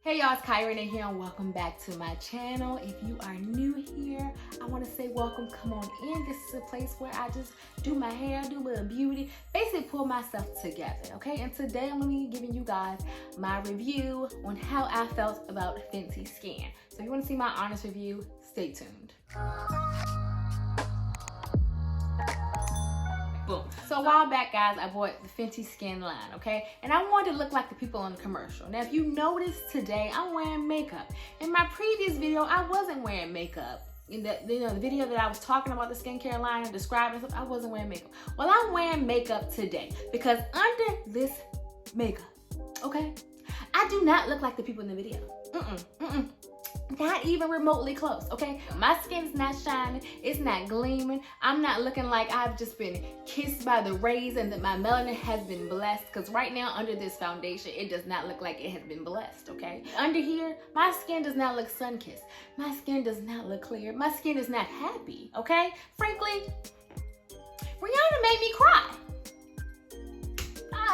Hey y'all, it's Kia Rene here and welcome back to my channel. If you are new here, I want to say welcome, come on in. This is a place where I just do my hair, do a little beauty, basically pull myself together, okay? And today I'm going to be giving you guys my review on how I felt about Fenty Skin. So if you want to see my honest review, stay tuned. Boom. So a while back, guys, I bought the Fenty Skin line, okay? And I wanted to look like the people in the commercial. Now, if you notice today, I'm wearing makeup. In my previous video, I wasn't wearing makeup. In the video that I was talking about the skincare line and describing stuff, I wasn't wearing makeup. Well, I'm wearing makeup today because under this makeup, okay, I do not look like the people in the video. Not even remotely close, okay? My skin is not shining, it's not gleaming. I'm not looking like I've just been kissed by the rays and that my melanin has been blessed, because right now under this foundation, it does not look like it has been blessed, okay? Under here, my skin does not look sun-kissed. My skin does not look clear. My skin is not happy, okay? Frankly, Rihanna made me cry.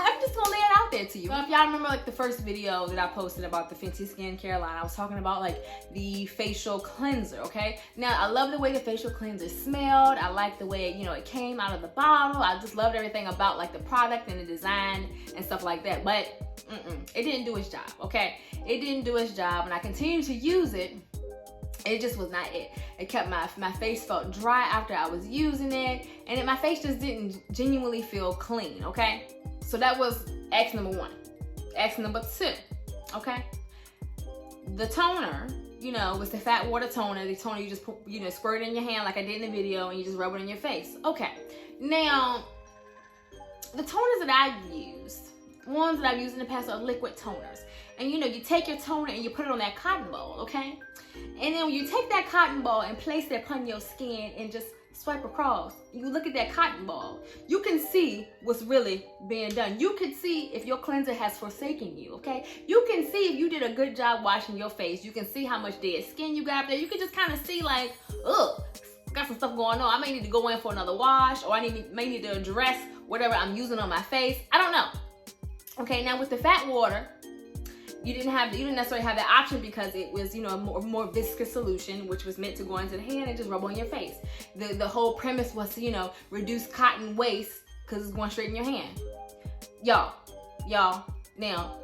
I'm just gonna lay it out there to you. So if y'all remember like the first video that I posted about the Fenty skincare line, I was talking about like the facial cleanser, okay? Now, I love the way the facial cleanser smelled. I like the way, it came out of the bottle. I just loved everything about like the product and the design and stuff like that. But it didn't do its job, okay? It didn't do its job, and I continued to use it. It just was not it. It kept my face felt dry after I was using it, and my face just didn't genuinely feel clean, okay? So that was X number one. X number two, okay? The toner, was the fat water toner. The toner you just put, squirt it in your hand like I did in the video, and you just rub it in your face. Okay. Now, the toners that I've used, ones that I've used in the past are liquid toners. And you take your toner and you put it on that cotton ball, okay? And then when you take that cotton ball and place it upon your skin and just swipe across, you look at that cotton ball, you can see what's really being done. You can see if your cleanser has forsaken you, okay? You can see if you did a good job washing your face. You can see how much dead skin you got up there. You can just kind of see like, ugh, got some stuff going on. I may need to go in for another wash, or I may need to address whatever I'm using on my face. I don't know. Okay, now with the fat water, you didn't necessarily have that option because it was, a more viscous solution, which was meant to go into the hand and just rub on your face. The whole premise was to, reduce cotton waste because it's going straight in your hand. Y'all, now,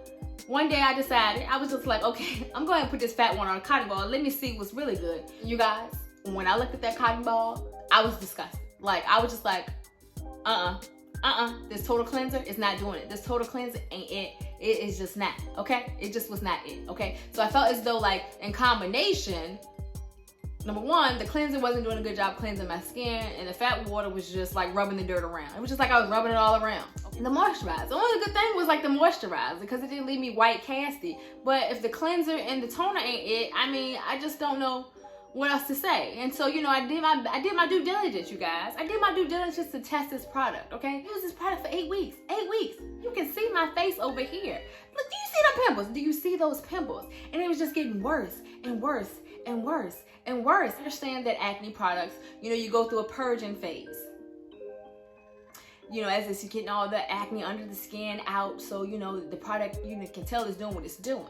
one day I decided, I was just like, okay, I'm going to put this fat one on a cotton ball. Let me see what's really good. You guys, when I looked at that cotton ball, I was disgusted. Like, I was just like, this total cleanser is not doing it. This total cleanser ain't it. It is just not, okay? It just was not it, okay? So I felt as though like in combination, number one, the cleanser wasn't doing a good job cleansing my skin, and the fat water was just like rubbing the dirt around. It was just like I was rubbing it all around. Okay. The moisturizer, the only good thing was like the moisturizer because it didn't leave me white casty. But if the cleanser and the toner ain't it, I just don't know what else to say. And so, I did my due diligence, you guys. I did my due diligence to test this product, okay? Use this product for 8 weeks. 8 weeks. You can see my face over here. Look, do you see the pimples? Do you see those pimples? And it was just getting worse and worse and worse and worse. I understand that acne products, you go through a purging phase. As it's getting all the acne under the skin out, so the product can tell it's doing what it's doing.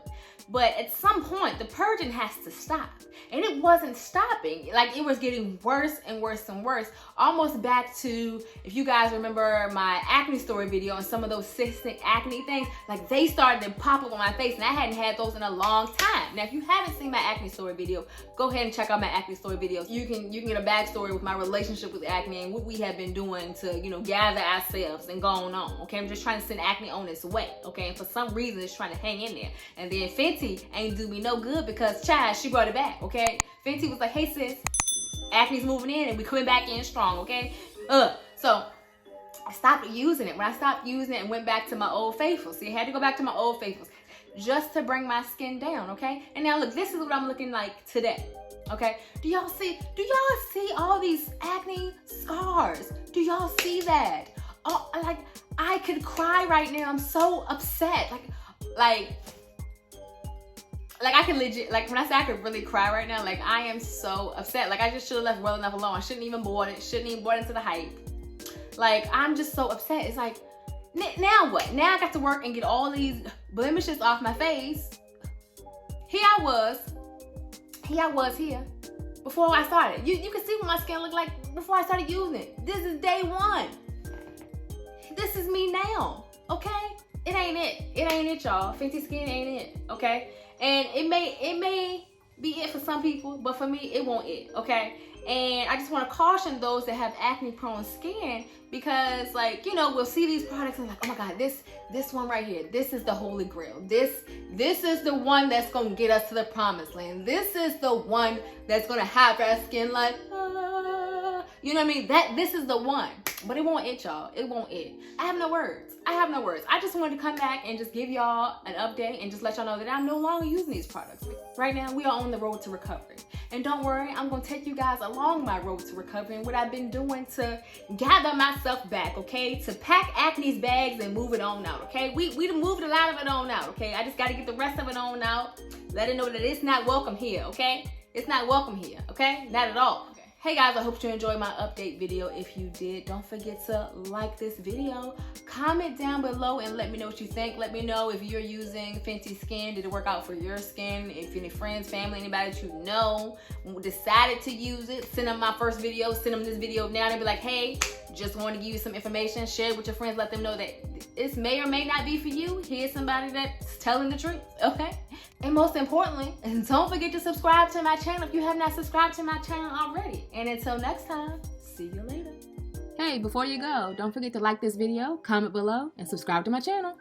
But at some point, the purging has to stop, and it wasn't stopping. Like, it was getting worse and worse and worse, almost back to, if you guys remember my acne story video and some of those cystic acne things, like they started to pop up on my face, and I hadn't had those in a long time. Now, if you haven't seen my acne story video, go ahead and check out my acne story videos. You can get a backstory with my relationship with acne and what we have been doing to gather ourselves and going on. Okay, I'm just trying to send acne on its way. Okay, and for some reason it's trying to hang in there. And then Fenty ain't do me no good because she brought it back. Okay, Fenty was like, hey sis, acne's moving in and we coming back in strong. Okay, so I stopped using it. When I stopped using it and went back to my old faithful, see, I had to go back to my old faithfuls just to bring my skin down. Okay, and now look, this is what I'm looking like today. Okay, do y'all see all these acne scars? Do y'all see that? Oh, like, I could cry right now. I'm so upset. Like I can legit, like when I say I could really cry right now, like I am so upset. Like I just should have left well enough alone. I shouldn't even bought it. Shouldn't even bought into the hype. Like I'm just so upset. It's like, now what? Now I got to work and get all these blemishes off my face. I was here before I started. You can see what my skin looked like before I started using it. This is day one. This is me now, okay? It ain't it, y'all. Fenty Skin ain't it, okay? And it may be it for some people, but for me, it won't it, okay? And I just want to caution those that have acne-prone skin, because, like, you know, we'll see these products and like, oh my God, this one right here, this is the holy grail. This is the one that's gonna get us to the promised land. This is the one that's gonna have our skin like, you know what I mean? This is the one. But it won't it, y'all. It won't it. I have no words. I just wanted to come back and just give y'all an update and just let y'all know that I'm no longer using these products. Right now, we are on the road to recovery. And don't worry, I'm going to take you guys along my road to recovery and what I've been doing to gather myself back, okay? To pack acne's bags and move it on out, okay? We done moved a lot of it on out, okay? I just got to get the rest of it on out. Let it know that it's not welcome here, okay? It's not welcome here, okay? Not at all. Hey guys, I hope you enjoyed my update video. If you did, don't forget to like this video, comment down below and let me know what you think. Let me know if you're using Fenty Skin. Did it work out for your skin? If any friends, family, anybody that you know decided to use it, send them my first video, send them this video now and be like, hey, just want to give you some information. Share it with your friends, let them know that this may or may not be for you. Here's somebody that's telling the truth, okay? And most importantly, don't forget to subscribe to my channel if you have not subscribed to my channel already. And until next time, see you later. Hey, before you go, don't forget to like this video, comment below, and subscribe to my channel.